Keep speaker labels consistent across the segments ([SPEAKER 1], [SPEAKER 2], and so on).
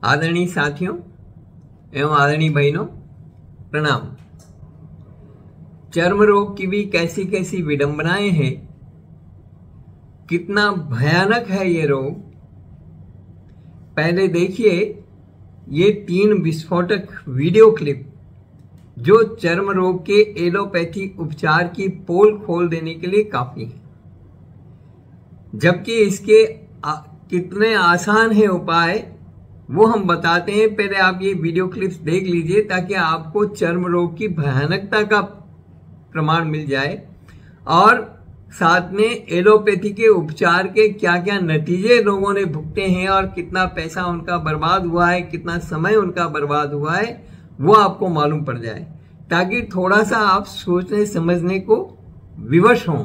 [SPEAKER 1] आदरणीय साथियों एवं आदरणीय बहनों, प्रणाम। चर्म रोग की भी कैसी कैसी विडंबनाएं हैं, कितना भयानक है ये रोग। पहले देखिए ये 3 विस्फोटक वीडियो क्लिप जो चर्म रोग के एलोपैथी उपचार की पोल खोल देने के लिए काफी है, जबकि इसके कितने आसान है उपाय वो हम बताते हैं। पहले आप ये वीडियो क्लिप्स देख लीजिए ताकि आपको चर्म रोग की भयानकता का प्रमाण मिल जाए और साथ में एलोपैथी के उपचार के क्या क्या नतीजे लोगों ने भुगते हैं और कितना पैसा उनका बर्बाद हुआ है, कितना समय उनका बर्बाद हुआ है, वो आपको मालूम पड़ जाए, ताकि थोड़ा सा आप सोचने समझने को विवश हों।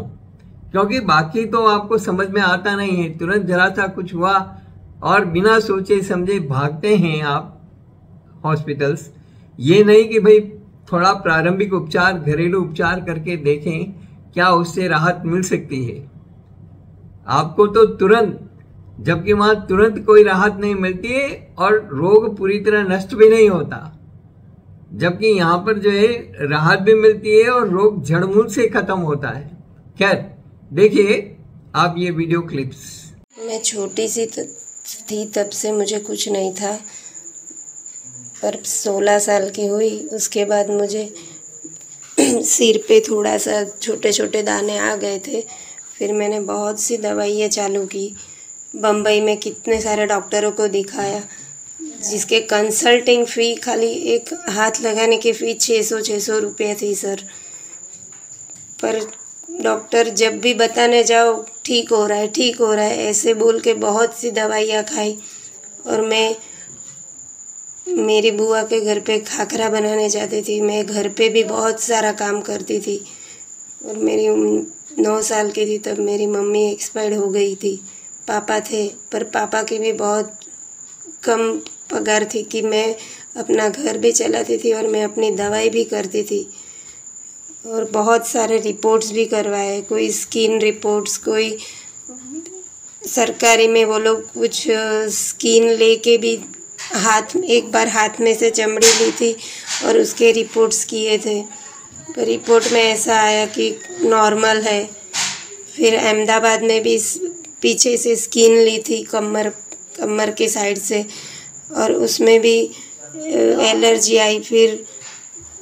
[SPEAKER 1] क्योंकि बाकी तो आपको समझ में आता नहीं है, तुरंत जरा सा कुछ हुआ और बिना सोचे समझे भागते हैं आप हॉस्पिटल्स। ये नहीं कि भाई थोड़ा प्रारंभिक उपचार, घरेलू उपचार करके देखें क्या उससे राहत मिल सकती है। आपको तो तुरंत, जबकि वहां तुरंत कोई राहत नहीं मिलती है और रोग पूरी तरह नष्ट भी नहीं होता, जबकि यहां पर जो है राहत भी मिलती है और रोग जड़मूल से खत्म होता है। खैर देखिए आप ये वीडियो क्लिप्स।
[SPEAKER 2] मैं छोटी सी थी तब से मुझे कुछ नहीं था, पर 16 साल की हुई उसके बाद मुझे सिर पे थोड़ा सा छोटे छोटे दाने आ गए थे। फिर मैंने बहुत सी दवाइयाँ चालू की, बम्बई में कितने सारे डॉक्टरों को दिखाया, जिसके कंसल्टिंग फ़ी खाली एक हाथ लगाने की फ़ी 600 रुपये थी सर। पर डॉक्टर जब भी बताने जाओ ठीक हो रहा है, ठीक हो रहा है, ऐसे बोल के बहुत सी दवाइयाँ खाई। और मैं मेरी बुआ के घर पे खाखरा बनाने जाती थी, मैं घर पे भी बहुत सारा काम करती थी। और मेरी 9 साल की थी तब मेरी मम्मी एक्सपायर हो गई थी। पापा थे, पर पापा की भी बहुत कम पगार थी कि मैं अपना घर भी चलाती थी और मैं अपनी दवाई भी करती थी। और बहुत सारे रिपोर्ट्स भी करवाए, कोई स्किन रिपोर्ट्स, कोई सरकारी में वो लोग कुछ स्किन लेके भी एक बार हाथ में से चमड़ी ली थी और उसके रिपोर्ट्स किए थे, पर रिपोर्ट में ऐसा आया कि नॉर्मल है। फिर अहमदाबाद में भी पीछे से स्किन ली थी कमर के साइड से, और उसमें भी एलर्जी आई। फिर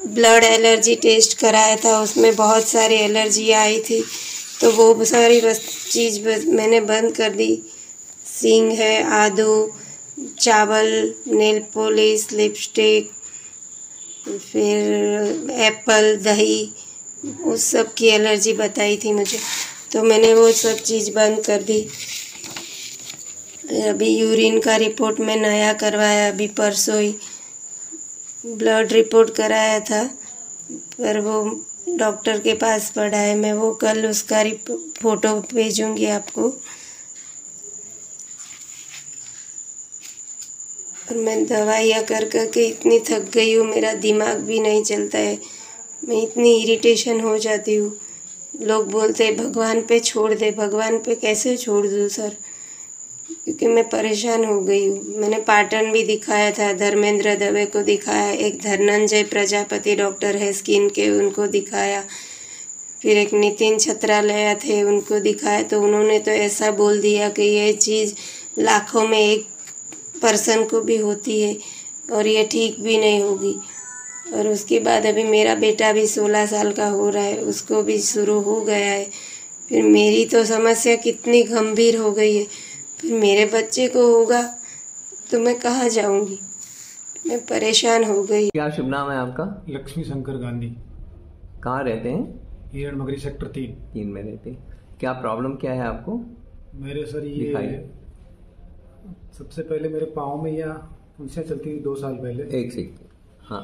[SPEAKER 2] ब्लड एलर्जी टेस्ट कराया था, उसमें बहुत सारी एलर्जी आई थी, तो वो सारी चीज़ मैंने बंद कर दी। सींग है, आदू, चावल, नेल पॉलिश, लिपस्टिक, फिर एप्पल, दही, उस सब की एलर्जी बताई थी मुझे, तो मैंने वो सब चीज़ बंद कर दी। अभी यूरिन का रिपोर्ट मैं नया करवाया, अभी परसों ही ब्लड रिपोर्ट कराया था, पर वो डॉक्टर के पास पड़ा है, मैं वो कल उसका फ़ोटो भेजूँगी आपको। और मैं दवाइयाँ कर के इतनी थक गई हूँ, मेरा दिमाग भी नहीं चलता है, मैं इतनी इरिटेशन हो जाती हूँ। लोग बोलते हैं भगवान पे छोड़ दे, भगवान पे कैसे छोड़ दूँ सर, क्योंकि मैं परेशान हो गई हूँ। मैंने पाटन भी दिखाया था, धर्मेंद्र दवे को दिखाया, एक धनंजय प्रजापति डॉक्टर है स्किन के, उनको दिखाया, फिर एक नितिन छत्रालया थे उनको दिखाया, तो उन्होंने तो ऐसा बोल दिया कि ये चीज़ लाखों में एक पर्सन को भी होती है और ये ठीक भी नहीं होगी। और उसके बाद अभी मेरा बेटा भी 16 साल का हो रहा है, उसको भी शुरू हो गया है। फिर मेरी तो समस्या कितनी गंभीर हो गई है, फिर मेरे बच्चे को होगा तो मैं कहाँ जाऊँगी, मैं परेशान हो गई।
[SPEAKER 1] क्या शुभ नाम है आपका?
[SPEAKER 3] लक्ष्मी शंकर गांधी।
[SPEAKER 1] कहाँ रहते हैं?
[SPEAKER 3] हिरण मगरी सेक्टर 3
[SPEAKER 1] में रहते। क्या प्रॉब्लम क्या है आपको?
[SPEAKER 3] मेरे सर ये सबसे पहले मेरे पाँव में या फुंसियाँ चलती थी 2 साल पहले।
[SPEAKER 1] एक सेकंड। हाँ,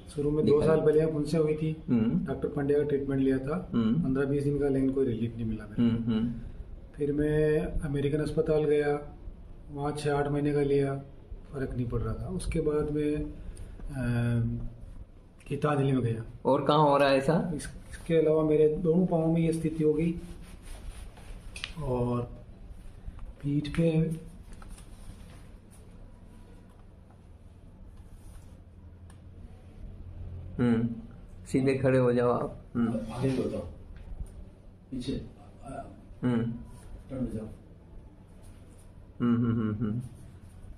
[SPEAKER 3] शुरू में 2 साल पहले यहाँ फुंसियाँ हुई थी, डॉक्टर पांड्या का ट्रीटमेंट लिया था, 15-20 दिन का, लेकिन कोई रिलीफ नहीं मिला मेरे। फिर मैं अमेरिकन अस्पताल गया, वहाँ 6-8 महीने का लिया, फर्क नहीं पड़ रहा था। उसके बाद मैं गीतांजलि में गया।
[SPEAKER 1] और कहाँ हो रहा है ऐसा?
[SPEAKER 3] इसके अलावा मेरे दोनों पाँव में ये स्थिति हो गई और पीठ पे
[SPEAKER 1] सीधे खड़े हो जाओ आप।
[SPEAKER 4] आगे हो जाओ, पीछे टर्न जाओ।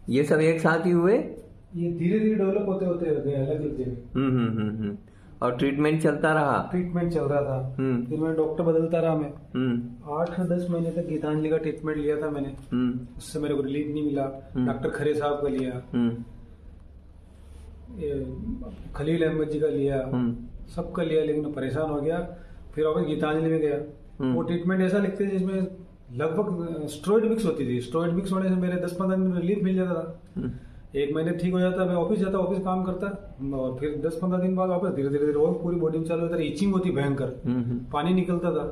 [SPEAKER 1] ये सब एक साथ ही हुए?
[SPEAKER 3] ये धीरे धीरे डेवलप होते होते गए अलग अलग जगह।
[SPEAKER 1] और ट्रीटमेंट चलता रहा?
[SPEAKER 3] ट्रीटमेंट चल रहा था। फिर मैं डॉक्टर बदलता रहा। मैं 8-10 महीने तक गीतांजलि का ट्रीटमेंट लिया था मैंने। उससे मेरे को रिलीफ नहीं मिला। डॉक्टर खरे साहब का लिया, खलील अहमद जी का लिया, सबका लिया, लेकिन परेशान हो गया। फिर वापस गीतांजलि में गया। वो ट्रीटमेंट ऐसा लिखते थे जिसमें लगभग स्टेरॉइड मिक्स होती थी। स्टेरॉइड मिक्स होने से मेरे 10-15 दिन में रिलीफ मिल जाता था। 1 महीने ठीक हो जाता, मैं ऑफिस जाता, ऑफिस काम करता, और फिर 10-15 दिन बाद वापस धीरे धीरे और पूरी बॉडी में चालू होता था। इचिंग होती भयंकर, पानी निकलता था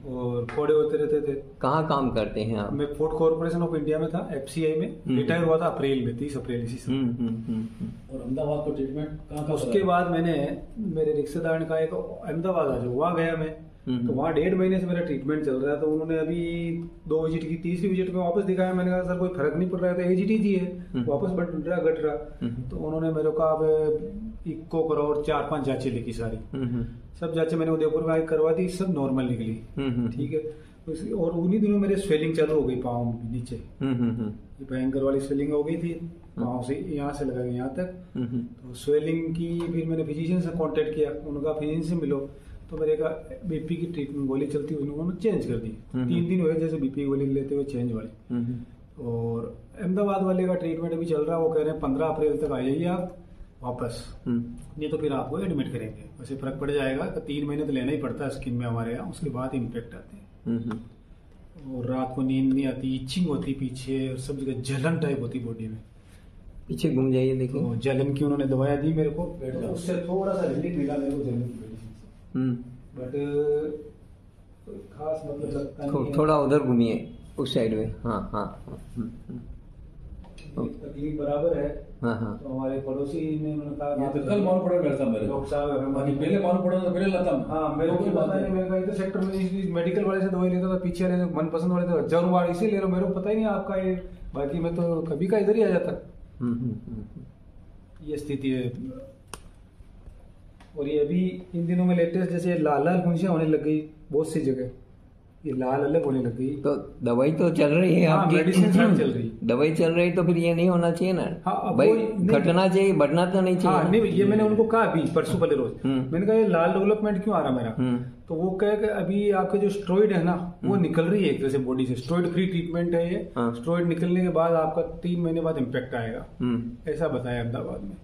[SPEAKER 3] और फोड़े होते रहते थे।
[SPEAKER 1] कहाँ काम करते हैं आप?
[SPEAKER 3] मैं फूड कॉर्पोरेशन ऑफ इंडिया में था, FCI में। रिटायर हुआ था अप्रैल में, 30 अप्रैल इसी साल।
[SPEAKER 4] और अहमदाबाद को ट्रीटमेंट कहाँ?
[SPEAKER 3] उसके बाद मैंने, मेरे रिश्तेदार ने कहा एक अहमदाबाद आ जाओ, वहाँ गया मैं। तो वहाँ 1.5 महीने से मेरा ट्रीटमेंट चल रहा है। तो उन्होंने अभी 2 विजिट की, तीसरी विजिट में वापस दिखाया। मैंने कहा सर कोई फर्क नहीं पड़ रहा है, तो एजिटी जी है, वापस बढ़ रहा घट रहा। तो उन्होंने मेरे को अब इको करो और 4-5 जांचें लिखी सारी। सब जांचें मैंने उदयपुर में आके करवा दी, सब नॉर्मल निकली। ठीक है। और उन्हीं दिनों मेरे स्वेलिंग चालू हो गई पाँव नीचे। भयंकर वाली स्वेलिंग हो गई थी पाँव से, यहाँ से लगा यहाँ तक। तो स्वेलिंग की फिर मैंने फिजिशियन से कांटेक्ट किया। उनका फिजिशियन से मिलो तो मेरे का BP की ट्रीटमेंट गोली चलती हुई उन्होंने चेंज कर दी। 3 दिन हुए जैसे BP की गोली लेते हुए चेंज वाली। और अहमदाबाद वाले का ट्रीटमेंट अभी चल रहा है। वो कह रहे हैं 15 अप्रैल तक आ जाइए आप वापस, नहीं तो फिर आपको एडमिट करेंगे। वैसे फर्क पड़ जाएगा, 3 महीने तो लेना ही पड़ता है स्किन में हमारे यहाँ, उसके बाद इम्पेक्ट आते हैं। और रात को नींद नहीं आती, इचिंग होती पीछे, और सब जगह जलन टाइप होती बॉडी में।
[SPEAKER 1] पीछे घूम जाइए, देखिए।
[SPEAKER 3] तो जलन की उन्होंने दवाइयाँ दी मेरे को, उससे थोड़ा सा रिलीफ मिला मेरे को जलन की। बट खास मतलब लगता नहीं।
[SPEAKER 1] थोड़ा उधर घूमिए, उस साइड में। हाँ।
[SPEAKER 3] तकलीफ बराबर है।
[SPEAKER 1] हाँ।
[SPEAKER 3] तो हमारे पड़ोसी ने उन्होंने कहा
[SPEAKER 4] तो कल मालूम पड़ा मेरे साथ, मेरे
[SPEAKER 3] डॉक्टर साहब
[SPEAKER 4] पहले मालूम पड़ा तो पहले लाता।
[SPEAKER 3] हाँ, मेरे को पता नहीं। मेरे का इधर सेक्टर में मेडिकल वाले से दवाई लेता था, पीछे वाले से मनपसंद वाले से 1000 बार इसी ले रहा हूँ। मेरे को पता ही नहीं आपका ये, बाकी मैं तो कभी का इधर ही आ जाता। ये स्थिति है। और ये अभी इन दिनों में लेटेस्ट जैसे लाल फुंसियां होने लग गई बहुत सी जगह, ये लाल अलग होने लग गई।
[SPEAKER 1] तो दवाई तो चल रही है आपकी?
[SPEAKER 3] मेडिसिन चल रही,
[SPEAKER 1] दवाई चल रही, तो फिर ये नहीं होना चाहिए ना। भाई घटना चाहिए, बढ़ना तो नहीं चाहिए।
[SPEAKER 3] नहीं, ये मैंने उनको कहा अभी परसों पहले रोज, मैंने कहा ये लाल डेवलपमेंट क्यों आ रहा मेरा? तो वो कहे कि अभी आपके जो स्टेरॉइड है ना वो निकल रही है एक तरह से बॉडी से। स्टेरॉइड फ्री ट्रीटमेंट है ये। स्टेरॉइड निकलने के बाद आपका 3 महीने बाद इम्पैक्ट आएगा, ऐसा बताया अहमदाबाद में।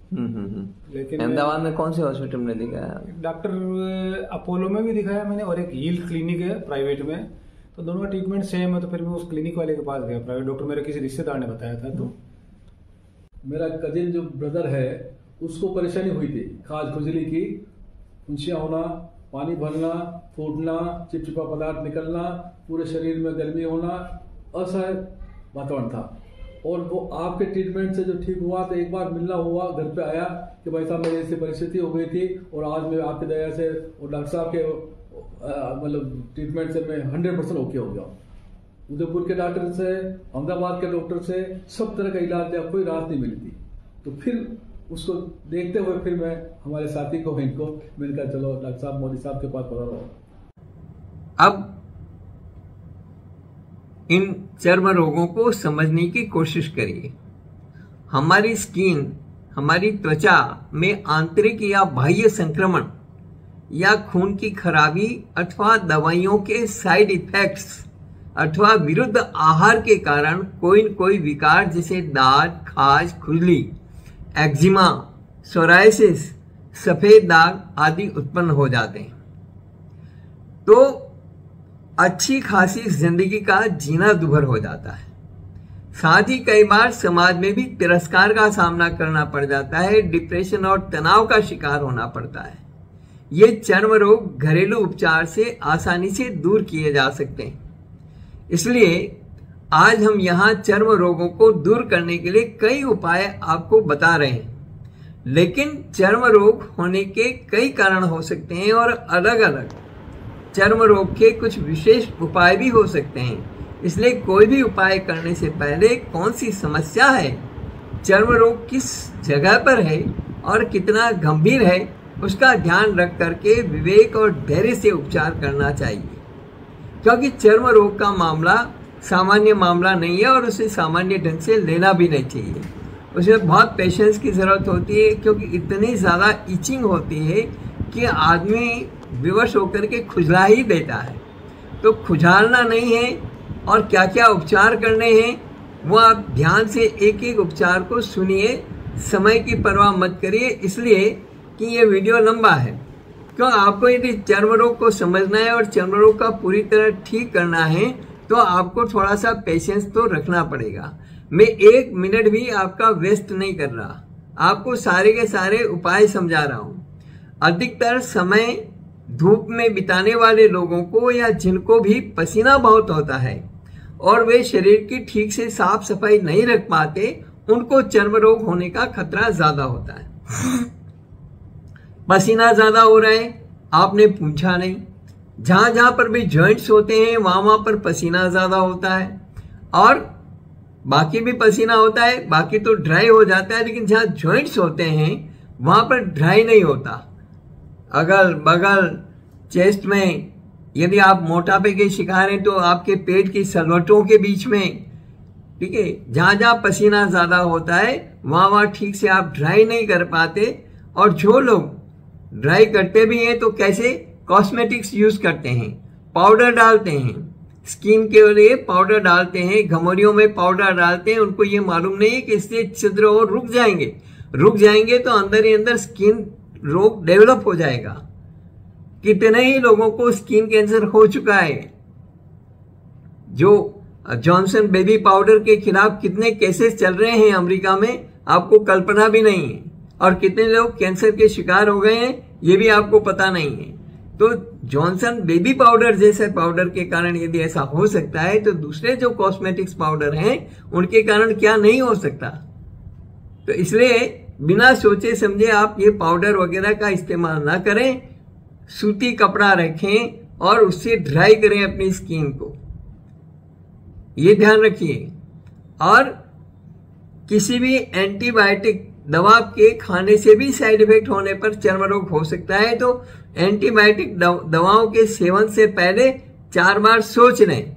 [SPEAKER 3] लेकिन
[SPEAKER 1] अहमदाबाद में कौन से हॉस्पिटल में दिखाया?
[SPEAKER 3] डॉक्टर अपोलो में भी दिखाया मैंने, और एक हील क्लिनिक है प्राइवेट में। तो दोनों का ट्रीटमेंट सेम है। तो फिर मैं उस क्लिनिक वाले के पास गया, प्राइवेट डॉक्टर, मेरे किसी रिश्तेदार ने बताया था। तो
[SPEAKER 4] मेरा कजिन जो ब्रदर है उसको परेशानी हुई थी, खाज खुजली की, फुंसियां होना, पानी भरना, फूटना, चिपचिपा पदार्थ निकलना, पूरे शरीर में गर्मी होना, असह्य वातावरण था। और वो आपके ट्रीटमेंट से जो ठीक हुआ तो एक बार मिलना हुआ, घर पे आया कि भाई साहब मेरी ऐसी परिस्थिति हो गई थी और आज मैं आपकी दया से और डॉक्टर साहब के मतलब ट्रीटमेंट से मैं 100% ओके हो गया। उदयपुर के डॉक्टर से, अहमदाबाद के डॉक्टर से सब तरह का इलाज दिया, कोई राहत नहीं मिली थी। तो फिर उसको देखते हुए फिर मैं हमारे साथी को, इनको मैंने कहा चलो डॉक्टर साहब मोदी साहब के पास पधारो।
[SPEAKER 1] अब इन चर्म रोगों को समझने की कोशिश करिए। हमारी स्किन, हमारी त्वचा में आंतरिक या बाह्य संक्रमण या खून की खराबी अथवा दवाइयों के साइड इफेक्ट्स अथवा विरुद्ध आहार के कारण कोई न कोई विकार जैसे दाद, खाज, खुजली, एक्जिमा, सोराइसिस, सफेद दाग आदि उत्पन्न हो जाते हैं। तो अच्छी खासी जिंदगी का जीना दुभर हो जाता है। साथ ही कई बार समाज में भी तिरस्कार का सामना करना पड़ जाता है, डिप्रेशन और तनाव का शिकार होना पड़ता है। ये चर्म रोग घरेलू उपचार से आसानी से दूर किए जा सकते हैं। इसलिए आज हम यहाँ चर्म रोगों को दूर करने के लिए कई उपाय आपको बता रहे हैं। लेकिन चर्म रोग होने के कई कारण हो सकते हैं और अलग अलग चर्म रोग के कुछ विशेष उपाय भी हो सकते हैं। इसलिए कोई भी उपाय करने से पहले कौन सी समस्या है, चर्म रोग किस जगह पर है और कितना गंभीर है, उसका ध्यान रख करके विवेक और धैर्य से उपचार करना चाहिए, क्योंकि चर्म रोग का मामला सामान्य मामला नहीं है और उसे सामान्य ढंग से लेना भी नहीं चाहिए। उसमें बहुत पेशेंस की ज़रूरत होती है, क्योंकि इतनी ज़्यादा इचिंग होती है कि आदमी विवश होकर के खुजला ही देता है। तो खुजालना नहीं है और क्या क्या उपचार करने हैं वो आप ध्यान से एक एक उपचार को सुनिए, समय की परवाह मत करिए, इसलिए कि ये वीडियो लंबा है। क्यों आपको यदि चर्म रोग को समझना है और चर्म रोग का पूरी तरह ठीक करना है तो आपको थोड़ा सा पेशेंस तो रखना पड़ेगा। मैं 1 मिनट भी आपका वेस्ट नहीं कर रहा, आपको सारे के सारे उपाय समझा रहा हूँ। अधिकतर समय धूप में बिताने वाले लोगों को या जिनको भी पसीना बहुत होता है और वे शरीर की ठीक से साफ सफाई नहीं रख पाते, उनको चर्म रोग होने का खतरा ज्यादा होता है। पसीना ज्यादा हो रहा है, आपने पूछा नहीं, जहां जहां पर भी जॉइंट्स होते हैं वहां पर पसीना ज्यादा होता है और बाकी भी पसीना होता है, बाकी तो ड्राई हो जाता है, लेकिन जहां जॉइंट्स होते हैं वहां पर ड्राई नहीं होता। अगल बगल चेस्ट में यदि आप मोटापे के शिकार हैं तो आपके पेट की सलवटों के बीच में, ठीक है, जहां जहां पसीना ज्यादा होता है वहां ठीक से आप ड्राई नहीं कर पाते। और जो लोग ड्राई करते भी हैं तो कैसे, कॉस्मेटिक्स यूज करते हैं, पाउडर डालते हैं, स्किन के लिए पाउडर डालते हैं, घमौरियों में पाउडर डालते हैं। उनको ये मालूम नहीं है कि इससे छिद्र और रुक जाएंगे तो अंदर ही अंदर स्किन रोग डेवलप हो जाएगा। कितने ही लोगों को स्किन कैंसर हो चुका है। जो जॉनसन बेबी पाउडर के खिलाफ कितने केसेस चल रहे हैं अमेरिका में, आपको कल्पना भी नहीं है। और कितने लोग कैंसर के शिकार हो गए हैं ये भी आपको पता नहीं है। तो जॉनसन बेबी पाउडर जैसे पाउडर के कारण यदि ऐसा हो सकता है तो दूसरे जो कॉस्मेटिक्स पाउडर हैं उनके कारण क्या नहीं हो सकता। तो इसलिए बिना सोचे समझे आप ये पाउडर वगैरह का इस्तेमाल ना करें, सूती कपड़ा रखें और उससे ड्राई करें अपनी स्किन को, ये ध्यान रखिए। और किसी भी एंटीबायोटिक दवा के खाने से भी साइड इफेक्ट होने पर चर्म रोग हो सकता है। तो एंटीबायोटिक दवाओं के सेवन से पहले 4 बार सोच लें,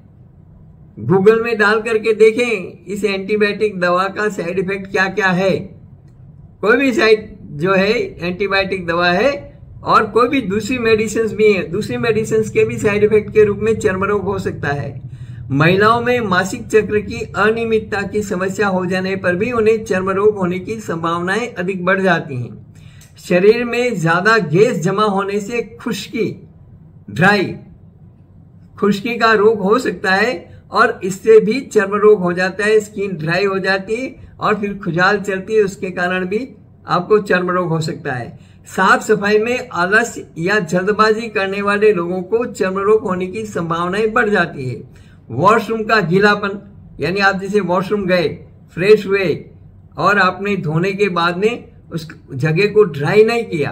[SPEAKER 1] गूगल में डाल करके देखें इस एंटीबायोटिक दवा का साइड इफेक्ट क्या क्या है। कोई भी साइड जो है एंटीबायोटिक दवा है और कोई भी दूसरी मेडिसिन भी है, दूसरी मेडिसिन के भी साइड इफेक्ट के रूप में चर्म रोग हो सकता है। महिलाओं में मासिक चक्र की अनियमितता की समस्या हो जाने पर भी उन्हें चर्म रोग होने की संभावनाएं अधिक बढ़ जाती हैं। शरीर में ज्यादा गैस जमा होने से खुश्की का रोग हो सकता है और इससे भी चर्म रोग हो जाता है, स्किन ड्राई हो जाती है और फिर खुजाल चलती है, उसके कारण भी आपको चर्म रोग हो सकता है। साफ सफाई में आलस या जल्दबाजी करने वाले लोगों को चर्म रोग होने की संभावनाएं बढ़ जाती है। वॉशरूम का गीलापन, यानी आप जैसे वॉशरूम गए, फ्रेश हुए और आपने धोने के बाद में उस जगह को ड्राई नहीं किया,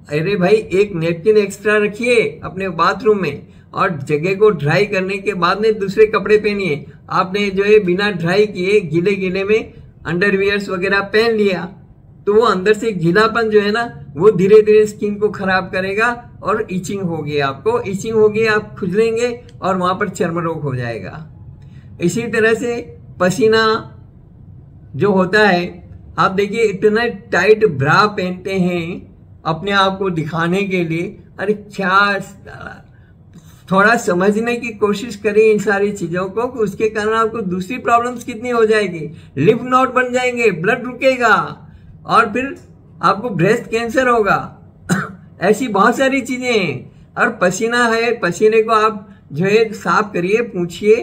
[SPEAKER 1] अरे भाई एक नैपकिन एक्स्ट्रा रखिए अपने बाथरूम में और जगह को ड्राई करने के बाद में दूसरे कपड़े पहनिए। आपने जो है बिना ड्राई किए गीले में अंडरवियर्स वगैरह पहन लिया तो वो अंदर से गीलापन जो है ना वो धीरे धीरे स्किन को खराब करेगा और इचिंग होगी, आपको इचिंग होगी, आप खुजलेंगे और वहां पर चर्म रोग हो जाएगा। इसी तरह से पसीना जो होता है, आप देखिए इतना टाइट ब्रा पहनते हैं अपने आप को दिखाने के लिए, अरे क्या, थोड़ा समझने की कोशिश करें इन सारी चीजों को, उसके कारण आपको दूसरी प्रॉब्लम्स कितनी हो जाएगी, लिम्फ नोड बन जाएंगे, ब्लड रुकेगा और फिर आपको ब्रेस्ट कैंसर होगा। ऐसी बहुत सारी चीजें हैं। और पसीना है, पसीने को आप जो है साफ करिए, पूछिए,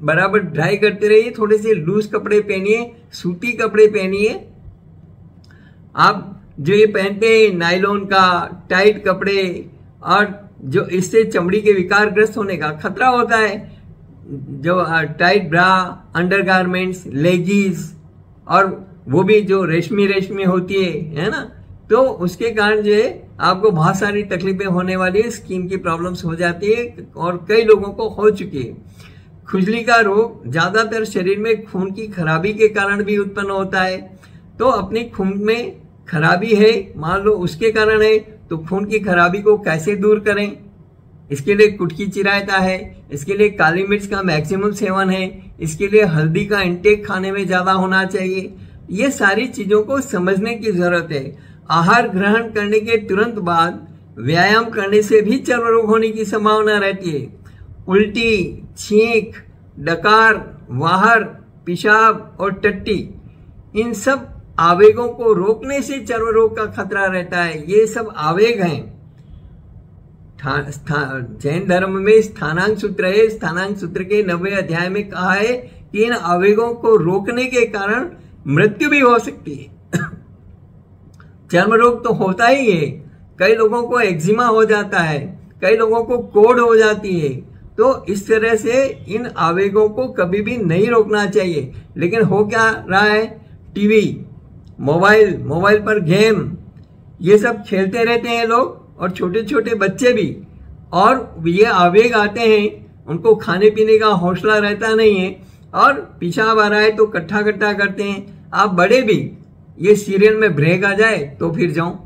[SPEAKER 1] बराबर ड्राई करते रहिए, थोड़े से लूज कपड़े पहनिए, सूती कपड़े पहनिए। आप जो ये पहनते हैं नायलॉन का टाइट कपड़े, और जो इससे चमड़ी के विकारग्रस्त होने का खतरा होता है, जो टाइट ब्रा, अंडरगारमेंट्स, लेगीज, और वो भी जो रेशमी होती है ना, तो उसके कारण जो है आपको बहुत सारी तकलीफें होने वाली है, स्किन की प्रॉब्लम्स हो जाती है और कई लोगों को हो चुकी है। खुजली का रोग ज्यादातर शरीर में खून की खराबी के कारण भी उत्पन्न होता है। तो अपनी खून में खराबी है, मान लो उसके कारण है, तो खून की खराबी को कैसे दूर करें? इसके लिए कुटकी चिरायता है, इसके लिए काली मिर्च का मैक्सिमम सेवन है, इसके लिए हल्दी का इंटेक खाने में ज्यादा होना चाहिए। ये सारी चीजों को समझने की जरूरत है। आहार ग्रहण करने के तुरंत बाद व्यायाम करने से भी चर्म रोग होने की संभावना रहती है। उल्टी, छींक, डकार, वाहर, पेशाब और टट्टी, इन सब आवेगों को रोकने से चर्म रोग का खतरा रहता है। ये सब आवेग हैं। जैन धर्म में स्थानांक सूत्र है। स्थानांक सूत्र के 90वें अध्याय में कहा है कि इन आवेगों को रोकने के कारण मृत्यु भी हो सकती है। चर्म रोग तो होता ही है। कई लोगों को एक्जिमा हो जाता है, कई लोगों को कोढ़ हो जाती है। तो इस तरह से इन आवेगों को कभी भी नहीं रोकना चाहिए। लेकिन हो क्या रहा है? टीवी, मोबाइल पर गेम, ये सब खेलते रहते हैं लोग, और छोटे छोटे बच्चे भी। और ये आवेग आते हैं, उनको खाने पीने का हौसला रहता नहीं है, और पेशाब आ रहा है तो कट्ठा करते हैं। आप बड़े भी, ये सीरियल में ब्रेक आ जाए तो फिर जाऊं,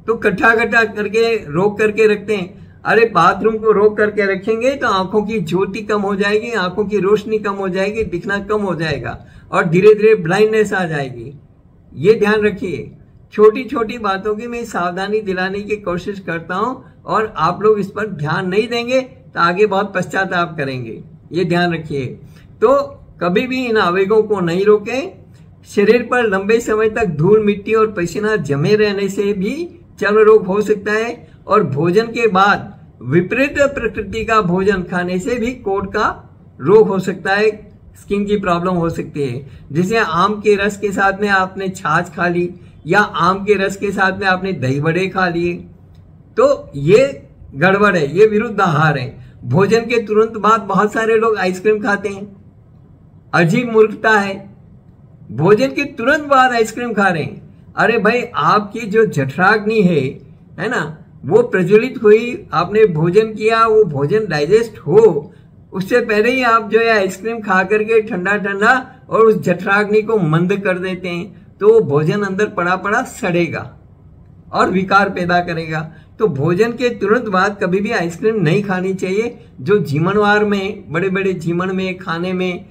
[SPEAKER 1] तो कट्ठा करके रोक करके रखते हैं। अरे बाथरूम को रोक करके रखेंगे तो आंखों की ज्योति कम हो जाएगी, आंखों की रोशनी कम हो जाएगी, दिखना कम हो जाएगा, और धीरे धीरे ब्लाइंडनेस आ जाएगी। ये ध्यान रखिए। छोटी छोटी बातों की मैं सावधानी दिलाने की कोशिश करता हूं, और आप लोग इस पर ध्यान नहीं देंगे तो आगे बहुत पश्चाताप करेंगे। ये ध्यान रखिए। तो कभी भी इन आवेगों को नहीं रोकें। शरीर पर लंबे समय तक धूल, मिट्टी और पसीना जमे रहने से भी चर्म रोग हो सकता है, और भोजन के बाद विपरीत प्रकृति का भोजन खाने से भी कोढ़ का रोग हो सकता है, स्किन की प्रॉब्लम हो सकती है। जैसे आम के रस के साथ में आपने छाछ खा ली, या आम के रस के साथ में आपने दही बड़े खा लिए, तो ये गड़बड़ है, ये विरुद्ध आहार है। भोजन के तुरंत बाद बहुत सारे लोग आइसक्रीम खाते हैं, अजीब मूर्खता है। भोजन के तुरंत बाद आइसक्रीम खा रहे हैं। अरे भाई, आपकी जो जठराग्नि है ना, वो प्रज्वलित हुई, आपने भोजन किया, वो भोजन डाइजेस्ट हो, उससे पहले ही आप जो है आइसक्रीम खा करके ठंडा ठंडा और उस जठराग्नि को मंद कर देते हैं, तो वो भोजन अंदर पड़ा पड़ा सड़ेगा और विकार पैदा करेगा। तो भोजन के तुरंत बाद कभी भी आइसक्रीम नहीं खानी चाहिए। जो जीमनवार में, बड़े बड़े जीमन में, खाने में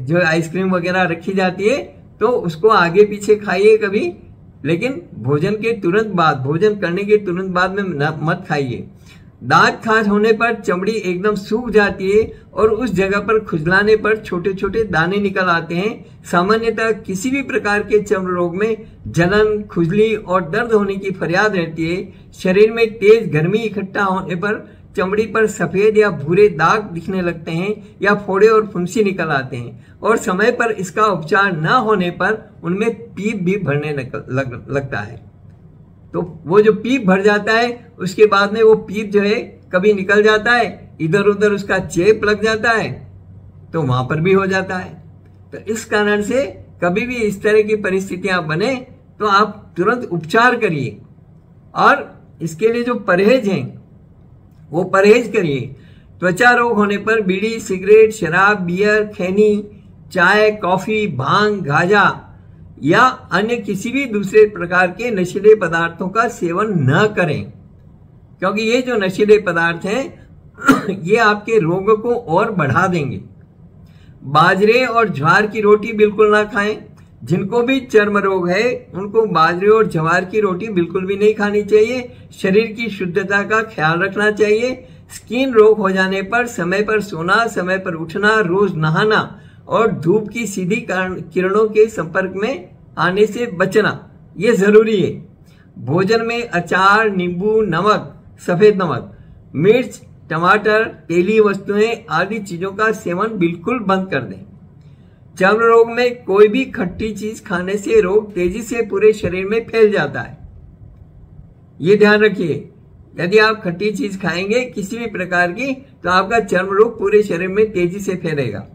[SPEAKER 1] जो आइसक्रीम वगैरह रखी जाती है, तो उसको आगे पीछे खाइए कभी, लेकिन भोजन के तुरंत बाद, भोजन करने के तुरंत बाद में मत खाइए। दांत खाज होने पर चमड़ी एकदम सूख जाती है, और उस जगह पर खुजलाने पर छोटे छोटे दाने निकल आते हैं। सामान्यतः किसी भी प्रकार के चर्म रोग में जलन, खुजली और दर्द होने की फरियाद रहती है। शरीर में तेज गर्मी इकट्ठा होने पर चमड़ी पर सफेद या भूरे दाग दिखने लगते हैं, या फोड़े और फुंसी निकल आते हैं, और समय पर इसका उपचार न होने पर उनमें पीप भी भरने लगता है। तो वो जो पीप भर जाता है, उसके बाद में वो पीप जो है कभी निकल जाता है, इधर उधर उसका चेप लग जाता है, तो वहां पर भी हो जाता है। तो इस कारण से कभी भी इस तरह की परिस्थितियां बने तो आप तुरंत उपचार करिए, और इसके लिए जो परहेज हैं वो परहेज करिए। त्वचा रोग होने पर बीड़ी, सिगरेट, शराब, बियर, खैनी, चाय, कॉफी, भांग, गांजा या अन्य किसी भी दूसरे प्रकार के नशीले पदार्थों का सेवन न करें, क्योंकि ये जो नशीले पदार्थ हैं ये आपके रोग को और बढ़ा देंगे। बाजरे और ज्वार की रोटी बिल्कुल ना खाएं। जिनको भी चर्म रोग है उनको बाजरे और ज्वार की रोटी बिल्कुल भी नहीं खानी चाहिए। शरीर की शुद्धता का ख्याल रखना चाहिए। स्किन रोग हो जाने पर समय पर सोना, समय पर उठना, रोज नहाना और धूप की सीधी किरणों के संपर्क में आने से बचना ये जरूरी है। भोजन में अचार, नींबू, नमक, सफेद नमक, मिर्च, टमाटर, तेली वस्तुएं आदि चीजों का सेवन बिल्कुल बंद कर दें। चर्म रोग में कोई भी खट्टी चीज खाने से रोग तेजी से पूरे शरीर में फैल जाता है। ये ध्यान रखिए, यदि आप खट्टी चीज खाएंगे किसी भी प्रकार की तो आपका चर्म रोग पूरे शरीर में तेजी से फैलेगा।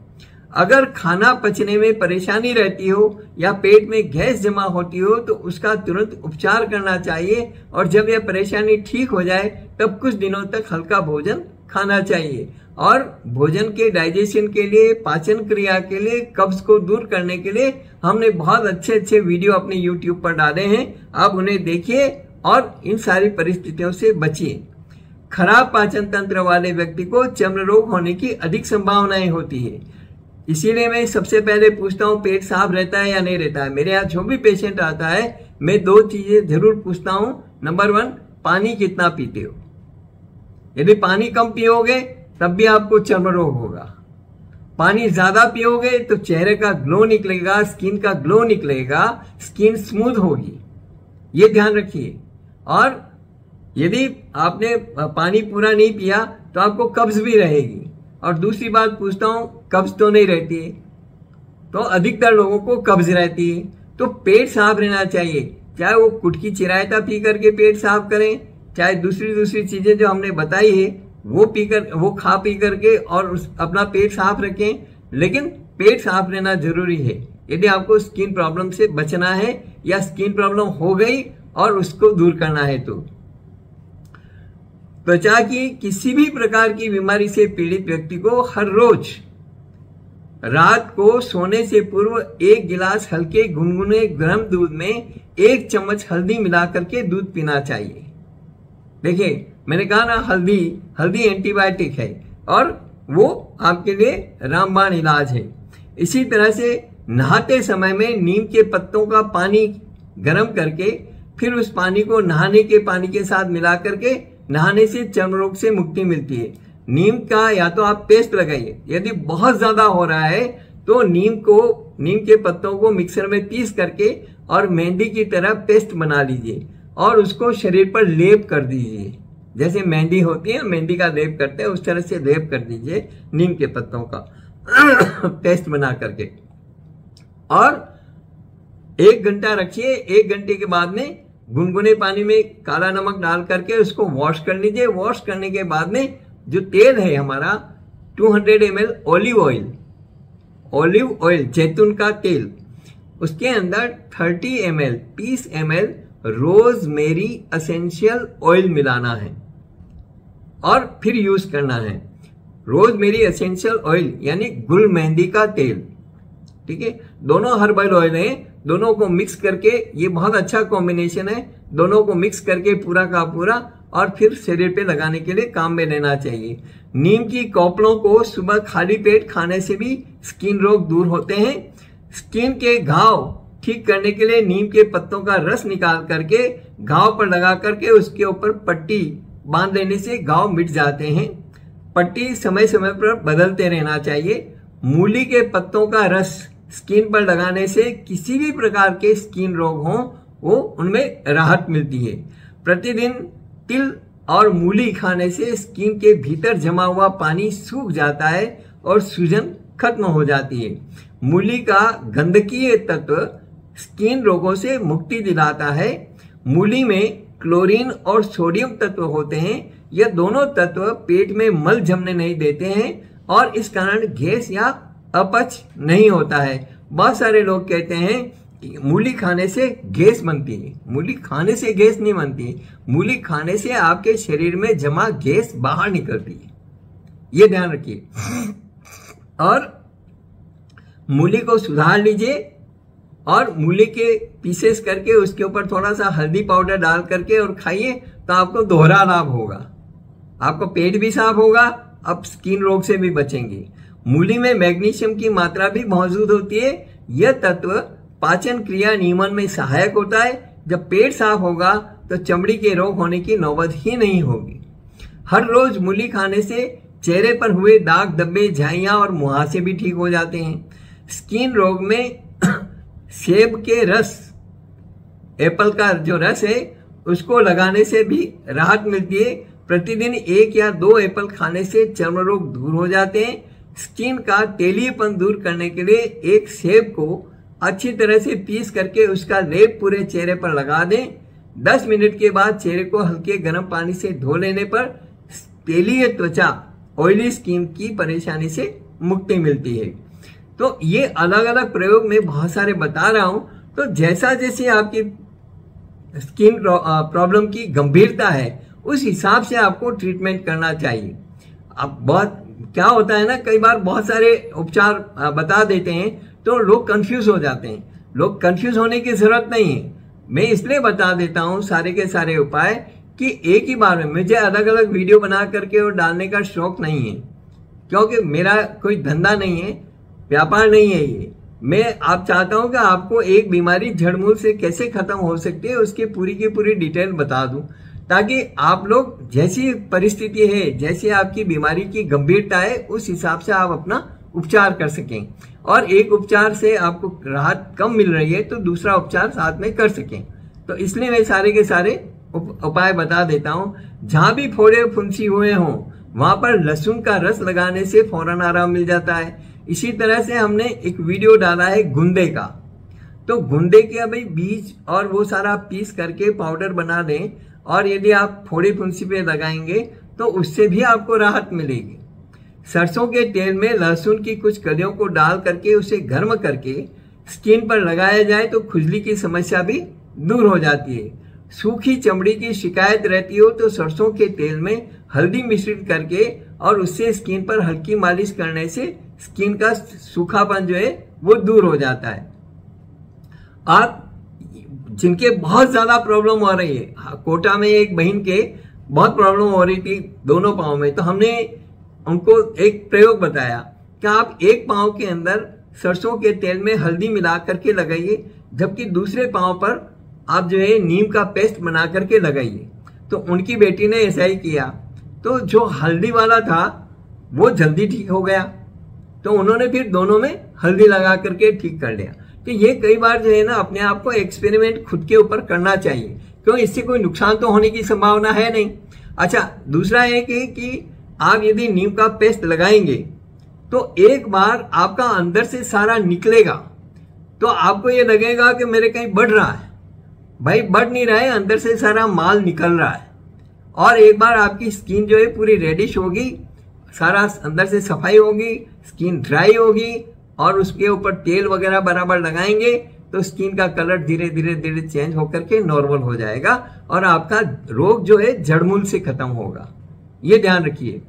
[SPEAKER 1] अगर खाना पचने में परेशानी रहती हो या पेट में गैस जमा होती हो तो उसका तुरंत उपचार करना चाहिए, और जब यह परेशानी ठीक हो जाए तब कुछ दिनों तक हल्का भोजन खाना चाहिए। और भोजन के डाइजेशन के लिए, पाचन क्रिया के लिए, कब्ज को दूर करने के लिए हमने बहुत अच्छे अच्छे वीडियो अपने YouTube पर डाले हैं, आप उन्हें देखिए और इन सारी परिस्थितियों से बचिए। खराब पाचन तंत्र वाले व्यक्ति को चर्म रोग होने की अधिक संभावनाएं होती है। इसीलिए मैं सबसे पहले पूछता हूं पेट साफ रहता है या नहीं रहता है। मेरे यहाँ जो भी पेशेंट आता है मैं 2 चीजें जरूर पूछता हूं। नंबर 1, पानी कितना पीते हो। यदि पानी कम पियोगे तब भी आपको चर्म रोग होगा। पानी ज्यादा पियोगे तो चेहरे का ग्लो निकलेगा, स्किन का ग्लो निकलेगा, स्किन स्मूथ होगी, ये ध्यान रखिए। और यदि आपने पानी पूरा नहीं पिया तो आपको कब्ज भी रहेगी। और दूसरी बात पूछता हूं, कब्ज तो नहीं रहती है, तो अधिकतर लोगों को कब्ज रहती है। तो पेट साफ रहना चाहिए, चाहे वो कुटकी चिरायता पी करके पेट साफ करें, चाहे दूसरी चीजें जो हमने बताई है वो खा पी करके और अपना पेट साफ रखें। लेकिन पेट साफ रहना जरूरी है यदि आपको स्किन प्रॉब्लम से बचना है या स्किन प्रॉब्लम हो गई और उसको दूर करना है। तो त्वचा की किसी भी प्रकार की बीमारी से पीड़ित व्यक्ति को हर रोज रात को सोने से पूर्व 1 गिलास हल्के गुनगुने गर्म दूध में 1 चम्मच हल्दी मिलाकर के दूध पीना चाहिए। देखिए मैंने कहा ना, हल्दी एंटीबायोटिक है और वो आपके लिए रामबाण इलाज है। इसी तरह से नहाते समय में नीम के पत्तों का पानी गर्म करके फिर उस पानी को नहाने के पानी के साथ मिला करके नहाने से चर्म रोग से मुक्ति मिलती है। नीम का या तो आप पेस्ट लगाइए, यदि बहुत ज्यादा हो रहा है तो नीम के पत्तों को मिक्सर में पीस करके और मेहंदी की तरह पेस्ट बना लीजिए और उसको शरीर पर लेप कर दीजिए। जैसे मेहंदी होती है, मेहंदी का लेप करते हैं, उस तरह से लेप कर दीजिए नीम के पत्तों का पेस्ट बना करके और 1 घंटा रखिए। 1 घंटे के बाद में गुनगुने पानी में काला नमक डाल करके उसको वॉश कर लीजिए। वॉश करने के बाद में जो तेल है हमारा 200 ml ऑलिव ऑयल जैतून का तेल, उसके अंदर 30 ml 30 ml rosemary essential oil मिलाना है और फिर यूज करना है। रोजमेरी एसेंशियल ऑयल यानी गुल मेहंदी का तेल, ठीक है। दोनों हर्बल ऑयल है, दोनों को मिक्स करके, ये बहुत अच्छा कॉम्बिनेशन है, दोनों को मिक्स करके पूरा का पूरा और फिर शरीर पे लगाने के लिए काम में लेना चाहिए। नीम की कोपलों को सुबह खाली पेट खाने से भी स्किन रोग दूर होते हैं। स्किन के घाव ठीक करने के लिए नीम के पत्तों का रस निकाल करके घाव पर लगा करके उसके ऊपर पट्टी बांध लेने से घाव मिट जाते हैं। पट्टी समय समय पर बदलते रहना चाहिए। मूली के पत्तों का रस स्किन पर लगाने से किसी भी प्रकार के स्किन रोग हो वो उनमें राहत मिलती है। प्रतिदिन तिल और मूली खाने से स्किन के भीतर जमा हुआ पानी सूख जाता है और सूजन खत्म हो जाती है। मूली का गंधकीय तत्व स्किन रोगों से मुक्ति दिलाता है। मूली में क्लोरीन और सोडियम तत्व होते हैं। यह दोनों तत्व पेट में मल जमने नहीं देते हैं और इस कारण गैस या अपच नहीं होता है। बहुत सारे लोग कहते हैं कि मूली खाने से गैस बनती है। मूली खाने से गैस नहीं बनती, मूली खाने से आपके शरीर में जमा गैस बाहर निकलती है, ये ध्यान रखिए। और मूली को सुधार लीजिए और मूली के पीसेस करके उसके ऊपर थोड़ा सा हल्दी पाउडर डाल करके और खाइए तो आपको दोहरा लाभ होगा। आपको पेट भी साफ होगा, आप स्किन रोग से भी बचेंगे। मूली में मैग्नीशियम की मात्रा भी मौजूद होती है। यह तत्व पाचन क्रिया नियमन में सहायक होता है। जब पेट साफ होगा तो चमड़ी के रोग होने की नौबत ही नहीं होगी। हर रोज मूली खाने से चेहरे पर हुए दाग, धब्बे, झाइयां और मुहासे भी ठीक हो जाते हैं। स्किन रोग में सेब के रस, एप्पल का जो रस है उसको लगाने से भी राहत मिलती है। प्रतिदिन 1 या 2 एप्पल खाने से चर्म रोग दूर हो जाते हैं। स्किन का तेलीपन दूर करने के लिए एक सेब को अच्छी तरह से पीस करके उसका लेप पूरे चेहरे पर लगा दें। 10 मिनट के बाद चेहरे को हल्के गर्म पानी से धो लेने पर तेलीय त्वचा, ऑयली स्किन की परेशानी से मुक्ति मिलती है। तो ये अलग अलग प्रयोग में बहुत सारे बता रहा हूं। तो जैसा जैसे आपकी स्किन प्रॉब्लम की गंभीरता है उस हिसाब से आपको ट्रीटमेंट करना चाहिए। अब बहुत क्या होता है ना, कई बार बहुत सारे उपचार बता देते हैं तो लोग कंफ्यूज हो जाते हैं। लोग कंफ्यूज होने की जरूरत नहीं है। मैं इसलिए बता देता हूं सारे के सारे उपाय कि एक ही बार में मुझे अलग अलग वीडियो बना करके और डालने का शौक नहीं है, क्योंकि मेरा कोई धंधा नहीं है, व्यापार नहीं है ये। मैं आप चाहता हूं कि आपको एक बीमारी जड़मूल से कैसे खत्म हो सकती है उसकी पूरी की पूरी डिटेल बता दूं, ताकि आप लोग जैसी परिस्थिति है, जैसी आपकी बीमारी की गंभीरता है, उस हिसाब से आप अपना उपचार कर सकें। और एक उपचार से आपको राहत कम मिल रही है तो दूसरा उपचार साथ में कर सकें। तो इसलिए मैं सारे के सारे उपाय बता देता हूं। जहां भी फोड़े फुंसी हुए हों वहां पर लहसुन का रस लगाने से फौरन आराम मिल जाता है। इसी तरह से हमने एक वीडियो डाला है गुंदे का, तो गुंदे के भाई बीज और वो सारा पीस करके पाउडर बना दें और यदि आप फोड़े फुंसी पे लगाएंगे तो उससे भी आपको राहत मिलेगी। सरसों के तेल में लहसुन की कुछ कलियों को डाल करके उसे गर्म करके स्किन पर लगाया जाए तो खुजली की समस्या भी दूर हो जाती है। सूखी चमड़ी की शिकायत रहती हो तो सरसों के तेल में हल्दी मिश्रित करके और उससे स्किन पर हल्की मालिश करने से स्किन का सूखापन जो है वो दूर हो जाता है। आप जिनके बहुत ज्यादा प्रॉब्लम हो रही है, कोटा में एक बहन के बहुत प्रॉब्लम हो रही थी दोनों पांव में, तो हमने उनको एक प्रयोग बताया कि आप एक पांव के अंदर सरसों के तेल में हल्दी मिला करके लगाइए, जबकि दूसरे पांव पर आप जो है नीम का पेस्ट बना करके लगाइए। तो उनकी बेटी ने ऐसा ही किया, तो जो हल्दी वाला था वो जल्दी ठीक हो गया, तो उन्होंने फिर दोनों में हल्दी लगा करके ठीक कर लिया। तो ये कई बार जो है ना अपने आप को एक्सपेरिमेंट खुद के ऊपर करना चाहिए, क्यों इससे कोई नुकसान तो होने की संभावना है नहीं। अच्छा, दूसरा एक है कि आप यदि नीम का पेस्ट लगाएंगे तो एक बार आपका अंदर से सारा निकलेगा, तो आपको ये लगेगा कि मेरे कहीं बढ़ रहा है, भाई बढ़ नहीं रहा है, अंदर से सारा माल निकल रहा है। और एक बार आपकी स्किन जो है पूरी रेडिश होगी, सारा अंदर से सफाई होगी, स्किन ड्राई होगी और उसके ऊपर तेल वगैरह बराबर लगाएंगे तो स्किन का कलर धीरे धीरे धीरे चेंज होकर के नॉर्मल हो जाएगा और आपका रोग जो है जड़मूल से खत्म होगा। ये ध्यान रखिए।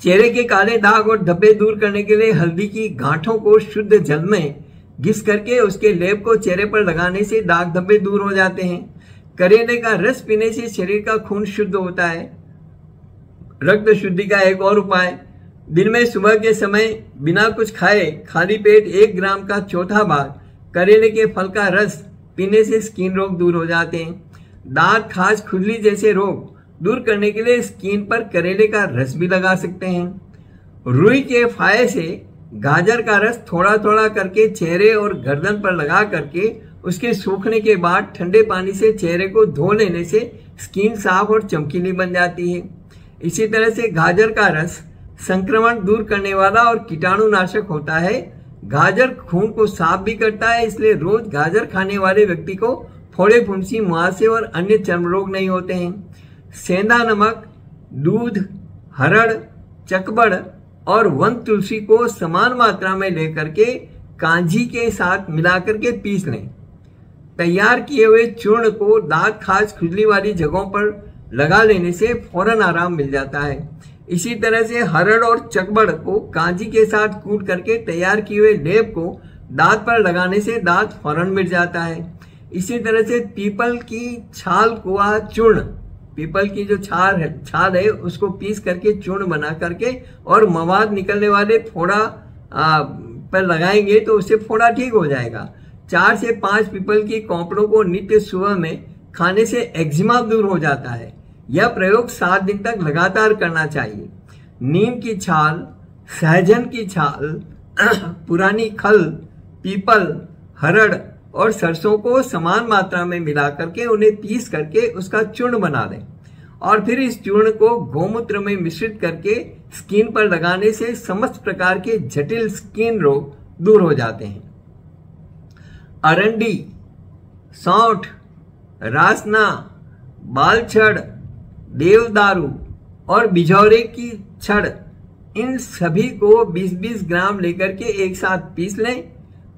[SPEAKER 1] चेहरे के काले दाग और धब्बे दूर करने के लिए हल्दी की गांठों को शुद्ध जल में घिस करके उसके लेप को चेहरे पर लगाने से दाग धब्बे दूर हो जाते हैं। करेले का रस पीने से शरीर का खून शुद्ध होता है। रक्त शुद्धि का एक और उपाय, दिन में सुबह के समय बिना कुछ खाए खाली पेट 1 ग्राम का चौथा भाग करेले के फल का रस पीने से स्किन रोग दूर हो जाते हैं। दांत, खाज, खुजली जैसे रोग दूर करने के लिए स्किन पर करेले का रस भी लगा सकते हैं। रुई के फाये से गाजर का रस थोड़ा थोड़ा करके चेहरे और गर्दन पर लगा करके उसके सूखने के बाद ठंडे पानी से चेहरे को धो लेने से स्किन साफ और चमकीली बन जाती है। इसी तरह से गाजर का रस संक्रमण दूर करने वाला और कीटाणुनाशक होता है। गाजर खून को साफ भी करता है, इसलिए रोज गाजर खाने वाले व्यक्ति को फोड़े फुंसी, मुहासे और अन्य चर्म रोग नहीं होते हैं। सेंधा नमक, दूध, हरड़, चकबड़ और वन तुलसी को समान मात्रा में लेकर के कांजी के साथ मिलाकर के पीस लें। तैयार किए हुए चूर्ण को दांत, खाज, खुजली वाली जगहों पर लगा लेने से फौरन आराम मिल जाता है। इसी तरह से हरड़ और चकबड़ को कांजी के साथ कूट करके तैयार किए हुए लेप को दांत पर लगाने से दांत फौरन मिट जाता है। इसी तरह से पीपल की छाल कुआ चूर्ण, पीपल की जो छाल है उसको पीस करके चूर्ण बना करके और मवाद निकलने वाले फोड़ा पर लगाएंगे तो उससे फोड़ा ठीक हो जाएगा। 4 से 5 पीपल की कोंपड़ों को नित्य सुबह में खाने से एक्जिमा दूर हो जाता है। यह प्रयोग 7 दिन तक लगातार करना चाहिए। नीम की छाल, सहजन की छाल, पुरानी खल, पीपल, हरड़ और सरसों को समान मात्रा में मिला करके उन्हें पीस करके उसका चूर्ण बना दें और फिर इस चूर्ण को गोमूत्र में मिश्रित करके स्किन पर लगाने से समस्त प्रकार के जटिल स्किन रोग दूर हो जाते हैं। अरंडी, सौंठ, रासना, बालछड़, देवदारू और बिजौरे की छड़, इन सभी को 20-20 ग्राम लेकर के एक साथ पीस लें।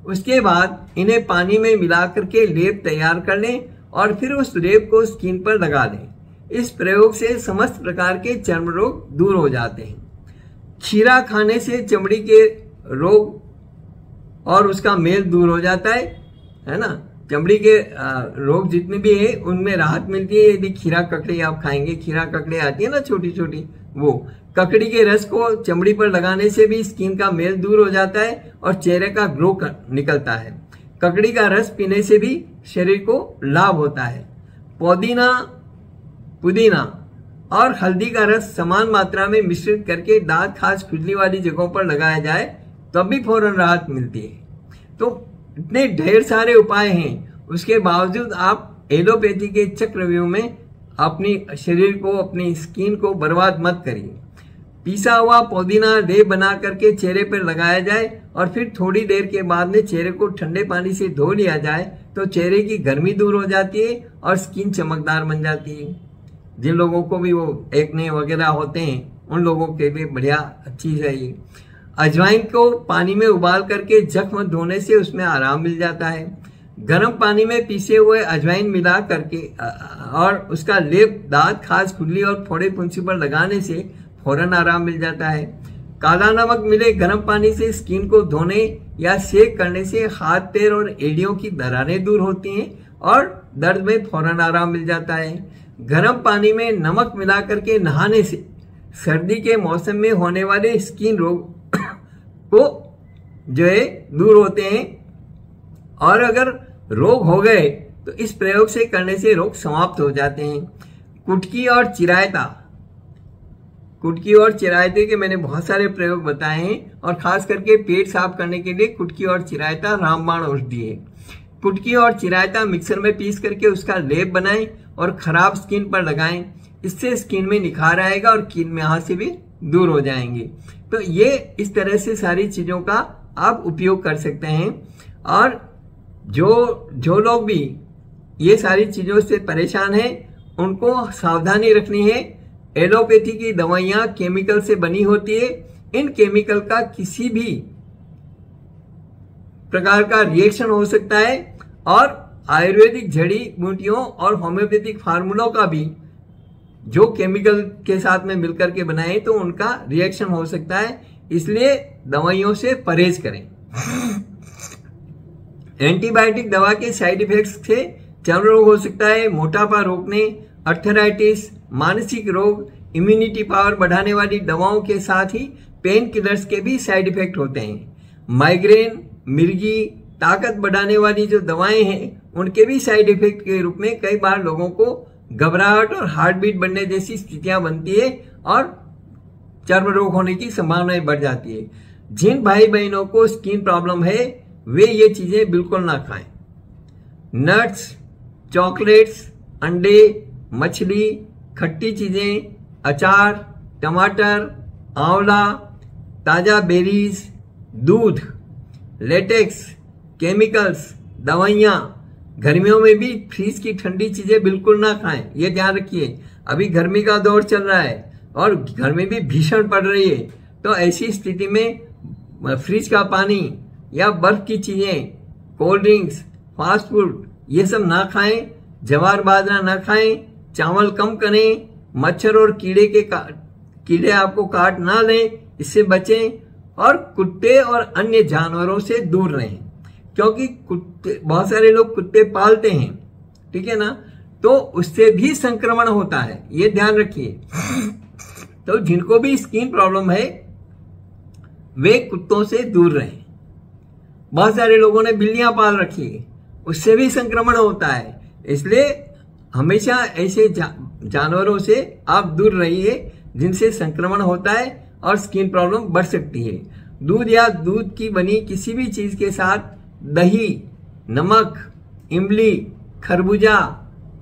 [SPEAKER 1] उसके बाद इन्हें पानी में मिला करके लेप तैयार कर लें और फिर उस लेप को स्किन पर लगा दें। इस प्रयोग से समस्त प्रकार के चर्म रोग दूर हो जाते हैं। खीरा खाने से चमड़ी के रोग और उसका मेल दूर हो जाता है ना। चमड़ी के रोग जितने भी है उनमें राहत मिलती है यदि खीरा ककड़ी आप खाएंगे। खीरा ककड़ी आती है ना छोटी छोटी, वो ककड़ी के रस को चमड़ी पर लगाने से भी स्किन का मेल दूर हो जाता है और चेहरे का ग्लो निकलता है। ककड़ी का रस पीने से भी शरीर को लाभ होता है। पुदीना और हल्दी का रस समान मात्रा में मिश्रित करके दांत, खास खुजली वाली जगहों पर लगाया जाए तब भी फौरन राहत मिलती है। तो इतने ढेर सारे उपाय हैं, उसके बावजूद आप एलोपैथी के चक्रव्यूह में अपनी शरीर को, अपनी स्किन को बर्बाद मत करिए। पीसा हुआ पुदीना लेप बना करके चेहरे पर लगाया जाए और फिर थोड़ी देर के बाद में चेहरे को ठंडे पानी से धो लिया जाए तो चेहरे की गर्मी दूर हो जाती है और स्किन चमकदार बन जाती है। जिन लोगों को भी वो एक्ने वगैरह होते हैं उन लोगों के लिए बढ़िया चीज है ये। अजवाइन को पानी में उबाल करके जख्म धोने से उसमें आराम मिल जाता है। गर्म पानी में पीसे हुए अजवाइन मिला करके और उसका लेप दांत, खास खुजली और फोड़े फुंसी पर लगाने से फौरन आराम मिल जाता है। काला नमक मिले गर्म पानी से स्किन को धोने या सेक करने से हाथ, पैर और एड़ियों की दरारें दूर होती हैं और दर्द में फौरन आराम मिल जाता है। गर्म पानी में नमक मिला करके नहाने से सर्दी के मौसम में होने वाले स्किन रोग को जो है दूर होते हैं और अगर रोग हो गए तो इस प्रयोग से करने से रोग समाप्त हो जाते हैं। कुटकी और चिरायते के मैंने बहुत सारे प्रयोग बताए हैं और खास करके पेट साफ करने के लिए कुटकी और चिरायता रामबाण औषधि है। कुटकी और चिरायता मिक्सर में पीस करके उसका लेप बनाएं और खराब स्किन पर लगाएं। इससे स्किन में निखार आएगा और कील में से भी दूर हो जाएंगे। तो ये इस तरह से सारी चीजों का आप उपयोग कर सकते हैं। और जो लोग भी ये सारी चीजों से परेशान हैं उनको सावधानी रखनी है। एलोपैथी की दवाइयां केमिकल से बनी होती है। इन केमिकल का किसी भी प्रकार का रिएक्शन हो सकता है और आयुर्वेदिक जड़ी बूटियों और होम्योपैथिक फार्मूलों का भी जो केमिकल के साथ में मिलकर के बनाए तो उनका रिएक्शन हो सकता है, इसलिए दवाइयों से परहेज करें। एंटीबायोटिक दवा के साइड इफेक्ट्स से चर्म रोग हो सकता है, मोटापा रोकने, अर्थराइटिस, मानसिक रोग, इम्यूनिटी पावर बढ़ाने वाली दवाओं के साथ ही पेन किलर्स के भी साइड इफेक्ट होते हैं। माइग्रेन, मिर्गी, ताकत बढ़ाने वाली जो दवाएं हैं उनके भी साइड इफेक्ट के रूप में कई बार लोगों को घबराहट और हार्ट बीट बढ़ने जैसी स्थितियां बनती है और चर्म रोग होने की संभावनाएं बढ़ जाती है। जिन भाई बहनों को स्किन प्रॉब्लम है वे ये चीजें बिल्कुल ना खाएं। नट्स, चॉकलेट्स, अंडे, मछली, खट्टी चीजें, अचार, टमाटर, आंवला, ताजा बेरीज, दूध, लेटेक्स, केमिकल्स, दवाइयां, गर्मियों में भी फ्रीज की ठंडी चीजें बिल्कुल ना खाएं। ये ध्यान रखिए, अभी गर्मी का दौर चल रहा है और गर्मी भी भीषण पड़ रही है, तो ऐसी स्थिति में फ्रिज का पानी या बर्फ की चीजें, कोल्ड ड्रिंक्स, फास्ट फूड ये सब ना खाएं। जवार बाजरा ना खाएं, चावल कम करें, मच्छर और कीड़े आपको काट ना लें, इससे बचें और कुत्ते और अन्य जानवरों से दूर रहें, क्योंकि बहुत सारे लोग कुत्ते पालते हैं, ठीक है ना, तो उससे भी संक्रमण होता है, ये ध्यान रखिए। तो जिनको भी स्किन प्रॉब्लम है वे कुत्तों से दूर रहें। बहुत सारे लोगों ने बिल्लियां पाल रखी है, उससे भी संक्रमण होता है, इसलिए हमेशा ऐसे जानवरों से आप दूर रहिए जिनसे संक्रमण होता है और स्किन प्रॉब्लम बढ़ सकती है। दूध या दूध की बनी किसी भी चीज के साथ दही, नमक, इमली, खरबूजा,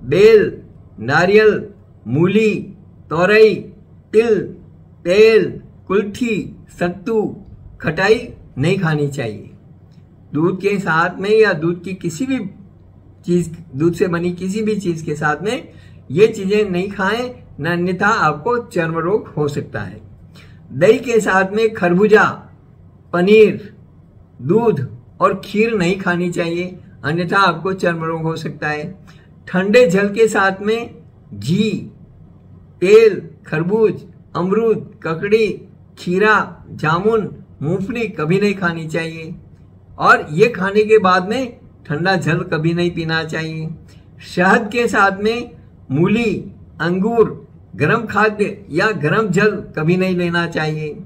[SPEAKER 1] बेल, नारियल, मूली, तोरई, तिल, तेल, कुल्थी, सत्तू, खटाई नहीं खानी चाहिए। दूध के साथ में या दूध की किसी भी चीज, दूध से बनी किसी भी चीज के साथ में ये चीजें नहीं खाएं, अन्यथा आपको चर्म रोग हो सकता है। दही के साथ में खरबूजा, पनीर, दूध और खीर नहीं खानी चाहिए, अन्यथा आपको चर्म रोग हो सकता है। ठंडे जल के साथ में घी, तेल, खरबूज, अमरूद, ककड़ी, खीरा, जामुन, मूंगफली कभी नहीं खानी चाहिए। और ये खाने के बाद में ठंडा जल कभी नहीं पीना चाहिए। शहद के साथ में मूली, अंगूर, गर्म खाद्य या गर्म जल कभी नहीं लेना चाहिए,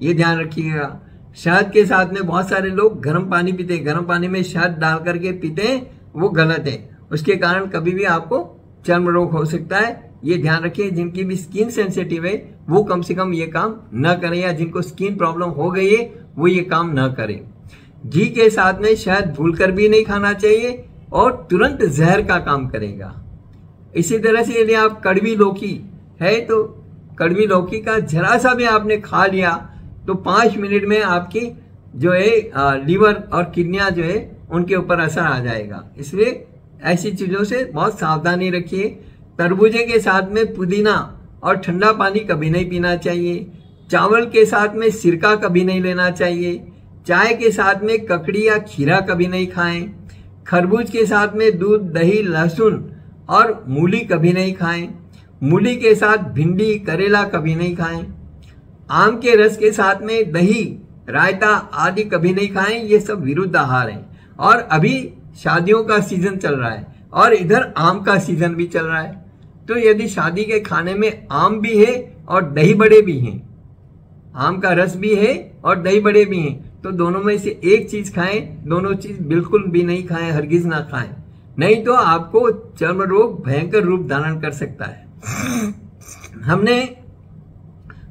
[SPEAKER 1] ये ध्यान रखिएगा। शहद के साथ में बहुत सारे लोग गर्म पानी पीते हैं, गर्म पानी में शहद डाल करके पीते हैं, वो गलत है। उसके कारण कभी भी आपको चर्म रोग हो सकता है, ये ध्यान रखिए। जिनकी भी स्किन सेंसिटिव है वो कम से कम ये काम न करें, या जिनको स्किन प्रॉब्लम हो गई है वो ये काम न करें। घी के साथ में शहद भूलकर भी नहीं खाना चाहिए और तुरंत जहर का काम करेगा। इसी तरह से यदि आप कड़वी लौकी है तो कड़वी लौकी का जरा सा भी आपने खा लिया तो 5 मिनट में आपकी जो है लीवर और किडनियां जो है उनके ऊपर असर आ जाएगा। इसलिए ऐसी चीजों से बहुत सावधानी रखिए। तरबूजे के साथ में पुदीना और ठंडा पानी कभी नहीं पीना चाहिए। चावल के साथ में सिरका कभी नहीं लेना चाहिए। चाय के साथ में ककड़ी या खीरा कभी नहीं खाएं। खरबूज के साथ में दूध, दही, लहसुन और मूली कभी नहीं खाएं। मूली के साथ भिंडी, करेला कभी नहीं खाएं। आम के रस के साथ में दही, रायता आदि कभी नहीं खाएं। ये सब विरुद्ध आहार हैं। और अभी शादियों का सीजन चल रहा है और इधर आम का सीजन भी चल रहा है, तो यदि शादी के खाने में आम भी है और दही बड़े भी हैं, आम का रस भी है और दही बड़े भी हैं, तो दोनों में से एक चीज खाएं। दोनों चीज बिल्कुल भी नहीं खाएं, हरगिज ना खाएं, नहीं तो आपको चर्म रोग भयंकर रूप धारण कर सकता है। हमने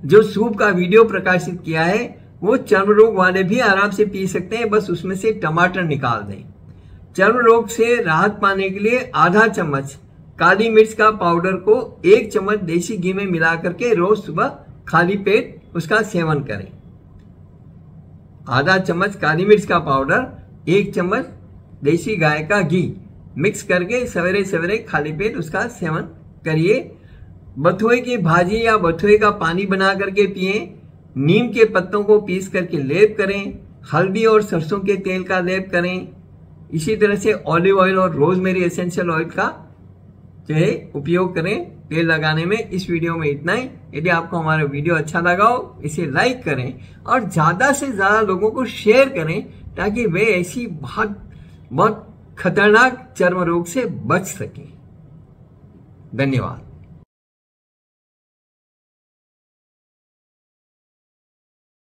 [SPEAKER 1] जो सूप का वीडियो प्रकाशित किया है वो चर्म रोग वाले भी आराम से पी सकते हैं, बस उसमें से टमाटर निकाल दें। चर्म रोग से राहत पाने के लिए आधा चम्मच काली मिर्च का पाउडर को 1 चम्मच देसी घी में मिला करके रोज सुबह खाली पेट उसका सेवन करें। आधा चम्मच काली मिर्च का पाउडर, 1 चम्मच देसी गाय का घी मिक्स करके सवेरे सवेरे खाली पेट उसका सेवन करिए। बथुए की भाजी या बथुए का पानी बना करके पिए। नीम के पत्तों को पीस करके लेप करें। हल्दी और सरसों के तेल का लेप करें। इसी तरह से ऑलिव ऑयल और रोजमेरी एसेंशियल ऑयल का जो है उपयोग करें तेल लगाने में। इस वीडियो में इतना ही। यदि आपको हमारा वीडियो अच्छा लगा हो इसे लाइक करें और ज्यादा से ज्यादा लोगों को शेयर करें ताकि वे ऐसी बहुत खतरनाक चर्म रोग से बच सकें। धन्यवाद।